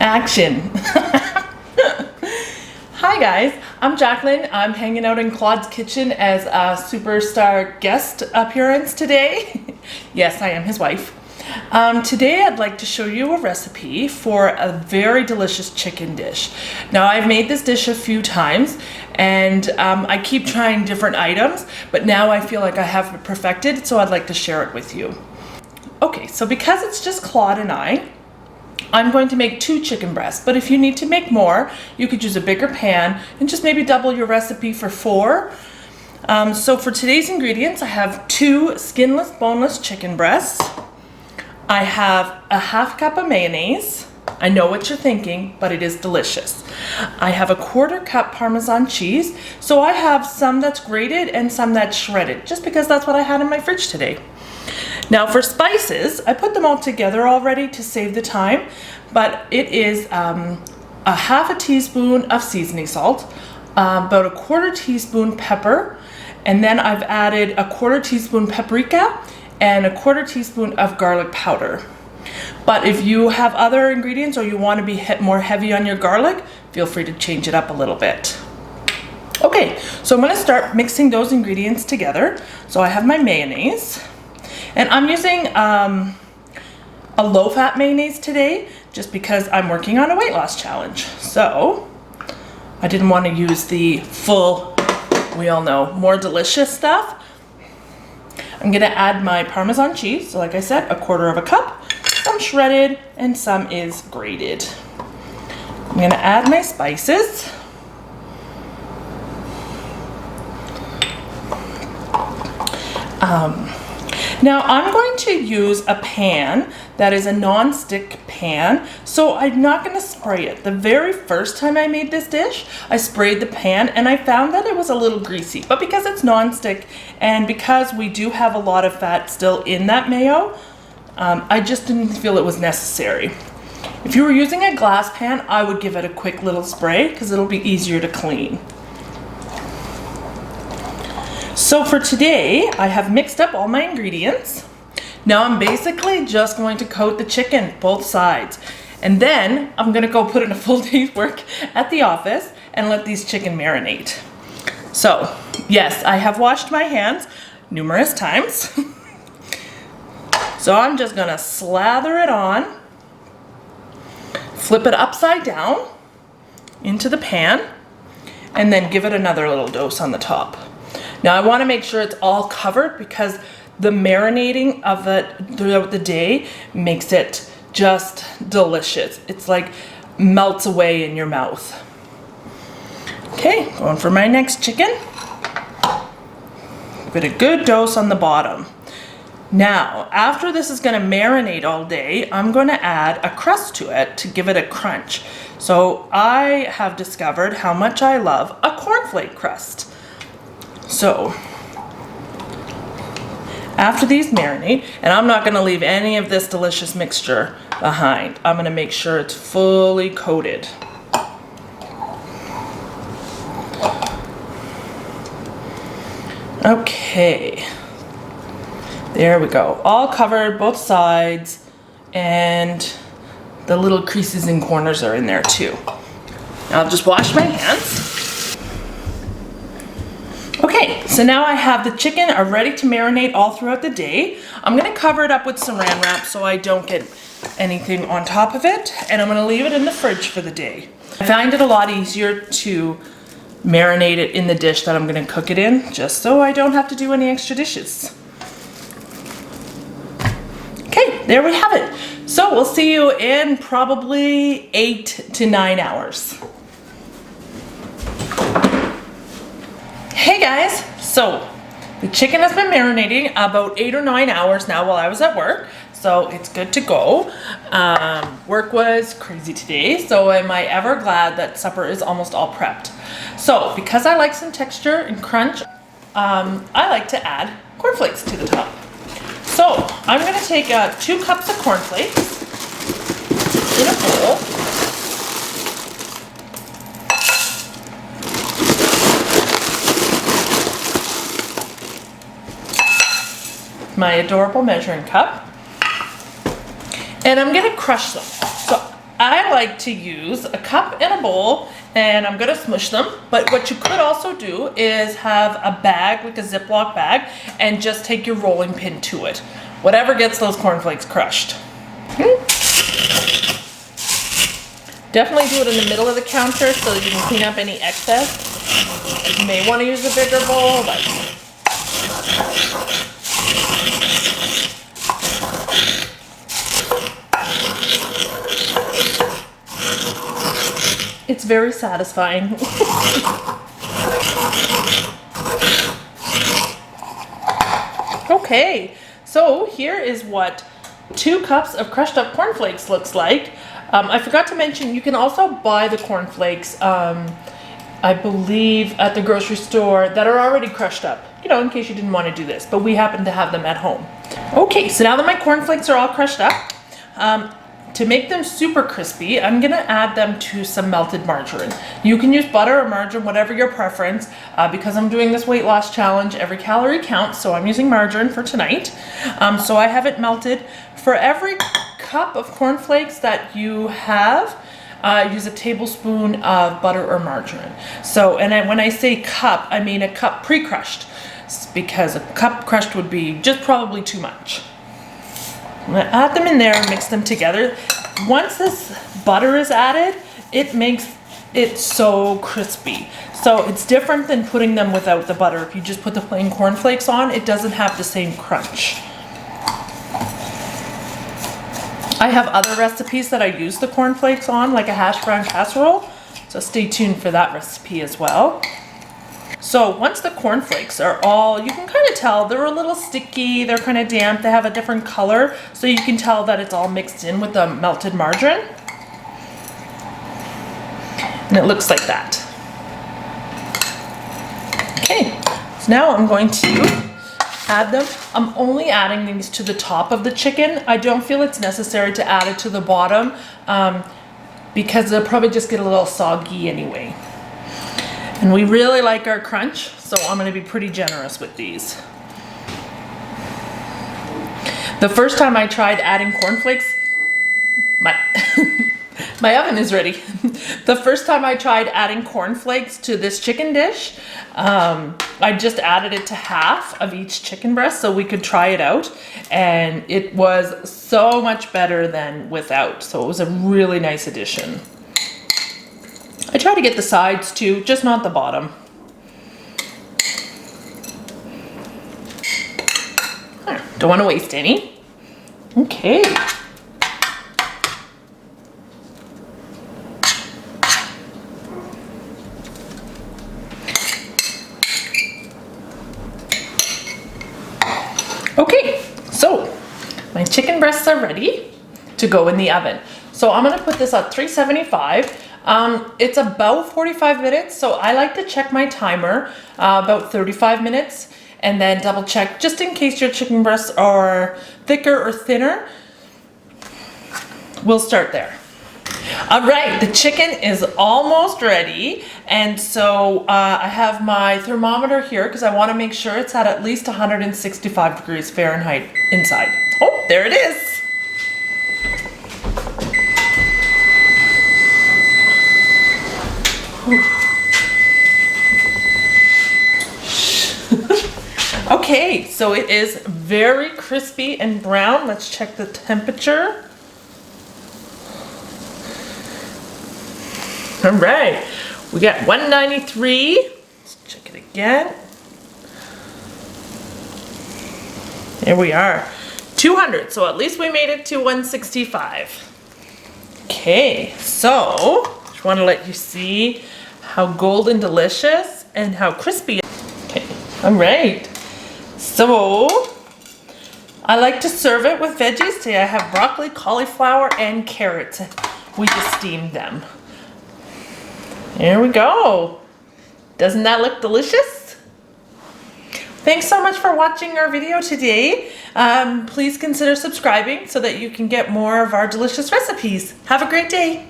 Action. Hi guys, I'm Jacqueline. I'm hanging out in Claude's kitchen as a superstar guest appearance today. Yes, I am his wife. Today I'd like to show you a recipe for a very delicious chicken dish. Now I've made this dish a few times and I keep trying different items, but now I feel like I have it perfected, so I'd like to share it with you. Okay, so because it's just Claude and I'm going to make 2 chicken breasts, but if you need to make more, you could use a bigger pan and just maybe double your recipe for 4. So for today's ingredients, I have 2 skinless, boneless chicken breasts. I have a ½ cup of mayonnaise. I know what you're thinking, but it is delicious. I have a ¼ cup Parmesan cheese. So I have some that's grated and some that's shredded, just because that's what I had in my fridge today. Now for spices, I put them all together already to save the time, but it is a ½ teaspoon of seasoning salt, about a ¼ teaspoon pepper, and then I've added a ¼ teaspoon paprika and a ¼ teaspoon of garlic powder. But if you have other ingredients or you want to be more heavy on your garlic, feel free to change it up a little bit. Okay, so I'm going to start mixing those ingredients together. So I have my mayonnaise. And I'm using a low-fat mayonnaise today just because I'm working on a weight loss challenge. So I didn't want to use the full, we all know, more delicious stuff. I'm going to add my Parmesan cheese. So like I said, a ¼ cup, some shredded and some is grated. I'm going to add my spices. Now I'm going to use a pan that is a non-stick pan, so I'm not going to spray it. The very first time I made this dish, I sprayed the pan and I found that it was a little greasy, but because it's non-stick and because we do have a lot of fat still in that mayo, I just didn't feel it was necessary. If you were using a glass pan, I would give it a quick little spray because it'll be easier to clean. So for today, I have mixed up all my ingredients. Now I'm basically just going to coat the chicken, both sides. And then I'm gonna go put in a full day's work at the office and let these chicken marinate. So yes, I have washed my hands numerous times. So I'm just gonna slather it on, flip it upside down into the pan, and then give it another little dose on the top. Now I want to make sure it's all covered because the marinating of it throughout the day makes it just delicious. It's like melts away in your mouth. Okay, going for my next chicken. Give it a good dose on the bottom. Now, after this is going to marinate all day, I'm going to add a crust to it to give it a crunch. So I have discovered how much I love a cornflake crust. So, after these marinate, and I'm not going to leave any of this delicious mixture behind. I'm going to make sure it's fully coated. Okay, there we go. All covered, both sides, and the little creases and corners are in there too. Now I'll just wash my hands. Okay, so now I have the chicken are ready to marinate all throughout the day. I'm gonna cover it up with saran wrap so I don't get anything on top of it, and I'm gonna leave it in the fridge for the day. I find it a lot easier to marinate it in the dish that I'm gonna cook it in, just so I don't have to do any extra dishes. Okay, there we have it. So we'll see you in probably 8 to 9 hours. Hey guys, so the chicken has been marinating about 8 or 9 hours now while I was at work, so it's good to go. Work was crazy today, so am I ever glad that supper is almost all prepped. So because I like some texture and crunch, I like to add cornflakes to the top. So I'm going to take 2 cups of cornflakes in a bowl. My adorable measuring cup, and I'm gonna crush them. So I I like to use a cup and a bowl, and I'm gonna smush them. But what you could also do is have a bag, like a Ziploc bag, and just take your rolling pin to it. Whatever gets those cornflakes crushed. Definitely do it in the middle of the counter so that you can clean up any excess. You may want to use a bigger bowl, but it's very satisfying. Okay, so here is what 2 cups of crushed up cornflakes looks like. I forgot to mention, you can also buy the cornflakes, I believe at the grocery store, that are already crushed up, you know, in case you didn't want to do this, but we happen to have them at home. Okay, so now that my cornflakes are all crushed up, to make them super crispy, I'm gonna add them to some melted margarine. You can use butter or margarine, whatever your preference. Because I'm doing this weight loss challenge, every calorie counts, so I'm using margarine for tonight. So I have it melted. For every cup of cornflakes that you have, use a tablespoon of butter or margarine. So, and when I say cup, I mean a cup pre-crushed, because a cup crushed would be just probably too much. I'm gonna add them in there and mix them together. Once this butter is added, it makes it so crispy. So it's different than putting them without the butter. If you just put the plain cornflakes on, it doesn't have the same crunch. I have other recipes that I use the cornflakes on, like a hash brown casserole. So stay tuned for that recipe as well. So once the cornflakes are all, you can kind of tell they're a little sticky, they're kind of damp, they have a different color, so you can tell that it's all mixed in with the melted margarine. And it looks like that. Okay, so now I'm going to add them. I'm only adding these to the top of the chicken. I don't feel it's necessary to add it to the bottom because they'll probably just get a little soggy anyway. And we really like our crunch, so I'm gonna be pretty generous with these. The first time I tried adding cornflakes, my oven is ready. The first time I tried adding cornflakes to this chicken dish, I just added it to half of each chicken breast so we could try it out. And it was so much better than without. So it was a really nice addition. I try to get the sides too, just not the bottom. Don't want to waste any. Okay. Okay, so my chicken breasts are ready to go in the oven. So I'm gonna put this at 375. It's about 45 minutes, so I like to check my timer about 35 minutes and then double check just in case your chicken breasts are thicker or thinner. We'll start there. All right, the chicken is almost ready, and so I have my thermometer here because I want to make sure it's at least 165 degrees Fahrenheit inside. Oh, there it is. Okay, so it is very crispy and brown. Let's check the temperature. All right, we got 193. Let's check it again. There we are, 200. So at least we made it to 165. Okay, so just want to let you see how golden delicious and how crispy. Okay, all right. So I like to serve it with veggies. Today I have broccoli, cauliflower, and carrots. We just steamed them. There we go. Doesn't that look delicious? Thanks so much for watching our video today. Please consider subscribing so that you can get more of our delicious recipes. Have a great day.